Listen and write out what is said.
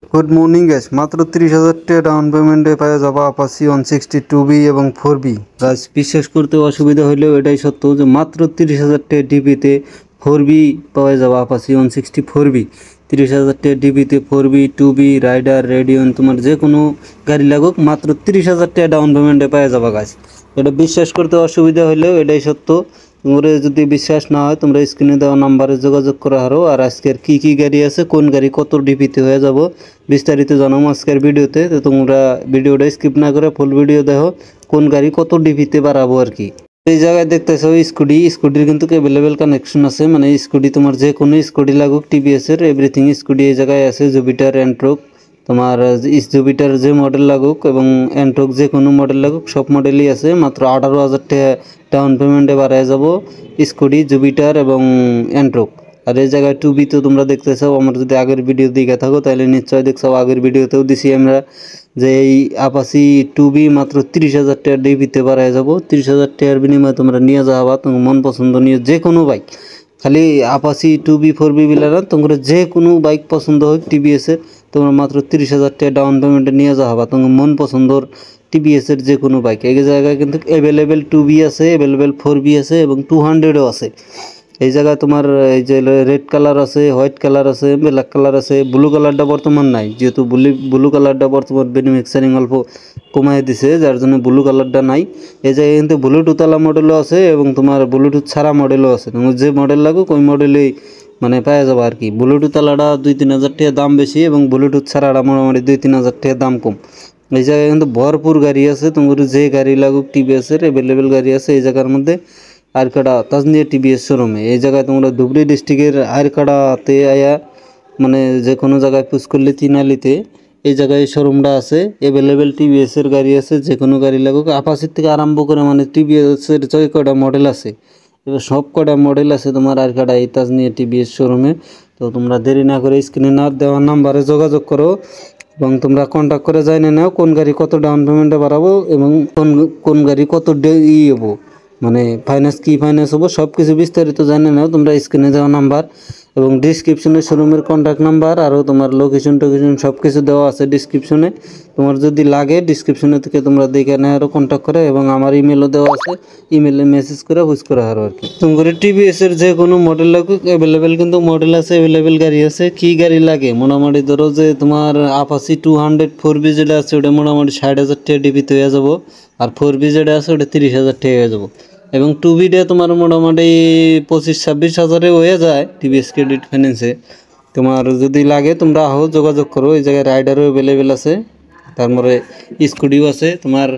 Good morning guys मात्र 30,000 টাকা down পেমেন্টে পাওয়া যাবে আপাচি 162B এবং 4B। গাইস বিশ্বাস করতে অসুবিধা হলেও এটাই সত্য যে মাত্র 30,000 টাকা ডিপিতে 4B পাওয়া যাবে আপাচি 164B। 30,000 টাকা ডিপিতে 4B 2B রাইডার রেডিয়ন তোমার যে কোনো গাড়ি লাগুক মাত্র 30,000 টাকা ডাউন পেমেন্টে পাওয়া যাবে গাইস। এটা বিশ্বাস করতে অসুবিধা হলেও এটাই সত্য। তোমরা যদি বিশ্বাস না হয় তোমরা স্ক্রিনে দেওয়া নাম্বারে যোগাযোগ করা হারো। আর আজকের কি গাড়ি আছে, কোন গাড়ি কত ডিপিতে হয়ে যাব বিস্তারিত জানাবো আজকের ভিডিওতে। তো তোমরা ভিডিওটা স্কিপ না করে ফুল ভিডিও দেখো কোন গাড়ি কত ডিপিতে বাড়াবো আর কি। এই জায়গায় দেখতেছো স্কুটির কিন্তু অ্যাভেলেবেল কানেকশন আছে, মানে স্কুটি তোমার যে কোনো স্কুটি লাগুক টিভিএস এর এভরিথিং স্কুটি এই জায়গায় আছে। জুপিটার এন্ট্রোক তোমার জুপিটার যে মডেল লাগুক এবং এন্ট্রোক যে কোনো মডেল লাগুক সব মডেলই আছে। মাত্র 18,000 টাকা ডাউন পেমেন্টে বাড়ায় যাব স্কুটি জুপিটার এবং এন্ট্রোক। আর এই জায়গায় 2B তো তোমরা দেখতেছো, আমার যদি আগের ভিডিও দিকে থাকো তাহলে নিশ্চয়ই দেখছো, আগের ভিডিওতেও দিছি আমরা যে এই আপাচি 2B মাত্র 30,000 টাকা ডিপিতে বাড়ায় যাব। 30,000 টাকার বিনিময়ে তোমরা নিয়ে যাওয়া তোমার মন পছন্দ নিয়ে যে কোনো বাইক, খালি আপাচি 2B 4B বিলা না, তোমরা যে কোনো বাইক পছন্দ হোক টিভিএসের তোমরা মাত্র 30,000 টাকা ডাউন পেমেন্টে নিয়ে যাওয়া তোমার মন পছন্দর টিভিএসের যে কোনো বাইক। এই জায়গায় কিন্তু অ্যাভেলেবেল 2B আছে, অ্যাভেলেবেল 4B আছে এবং 200ও আছে। এই জায়গায় তোমার এই যে রেড কালার আছে, হোয়াইট কালার আছে, ব্ল্যাক কালার আছে। ব্লু কালারটা বর্তমান নাই, যেহেতু ব্লু কালারটা বর্তমান ম্যানুফ্যাকচারিং অল্প কমাই দিছে, যার জন্য ব্লু কালারটা নাই। এই জায়গায় কিন্তু ব্লুটুথ আলা মডেলও আছে এবং তোমার ব্লুটুথ ছাড়া মডেলও আছে। তোমার যে মডেল লাগুক ওই মডেলেই মানে পাওয়া যাবে আর কি। ব্লুটুথ আলাটা 2-3 হাজার টাকা দাম বেশি এবং ব্লুটুথ ছাড়াটা মোটামুটি 2-3 হাজার টাকা দাম কম। এই জায়গায় কিন্তু ভরপুর গাড়ি আছে, তোমার যে গাড়ি লাগুক টিভিএসের অ্যাভেলেবেল গাড়ি আছে এই জায়গার মধ্যে। আরকাড়া তাজনিয়া টিভিএস শোরুমে এই জায়গায় তোমরা ধুবড়ী ডিস্ট্রিক্টের আরকাড়াতে আয়া মানে যে কোনো জায়গায় পুশ করলে তিনালিতে এই জায়গায় শোরুমটা আছে। অ্যাভেলেবেল টিভিএসের গাড়ি আছে, যে কোনো গাড়ি লাগুক আপাচির থেকে আরম্ভ করে মানে টিভিএসের যে কয়টা মডেল আছে এবার সব কয়টা মডেল আছে তোমার আরকাড়া এই তাজনিয়া টিভিএস শোরুমে। তো তোমরা দেরি না করে স্ক্রিনে না দেওয়া নাম্বারে যোগাযোগ করো এবং তোমরা কন্ট্যাক্ট করে জানিয়ে নাও কোন গাড়ি কত ডাউন পেমেন্টে বাড়াবো এবং কোন গাড়ি কত হবো, মানে ফাইন্যান্স হবো সব কিছু বিস্তারিত জানিয়ে নাও তোমরা স্ক্রিনে দেওয়া নাম্বার এবং ডিসক্রিপশনে শোরুমের কন্ট্যাক্ট নাম্বার আরও তোমার লোকেশন সব কিছু দেওয়া আছে ডিসক্রিপশনে। তোমার যদি লাগে ডিসক্রিপশনে থেকে তোমরা দেখে নেয় আরও কন্ট্যাক্ট করে এবং আমার ইমেলও দেওয়া আছে, ইমেলে মেসেজ করে বুঝ করা আরও আর কি। তোমার টিভিএসের যে কোনো মডেল লাগুক অ্যাভেলেবেল কিন্তু মডেল আছে, অ্যাভেলেবেল গাড়ি আছে। কি গাড়ি লাগে মোটামুটি ধরো যে তোমার আপাচি 200 4B যেটা আছে ওটা মোটামুটি 60,000 টাকা ডিপিতে হয়ে যাবো, আর 4B যেটা আছে ওটা 30,000 টাকা হয়ে যাবো এবং 2Bটা তোমার মোটামুটি 25-26 হাজারে হয়ে যায় টিভিএস ক্রেডিট ফাইন্যান্সে। তোমার যদি লাগে তোমরা আহো যোগাযোগ করো। এই জায়গায় রাইডারও অ্যাভেলেবেল আছে, তারপরে স্কুটিও আছে। তোমার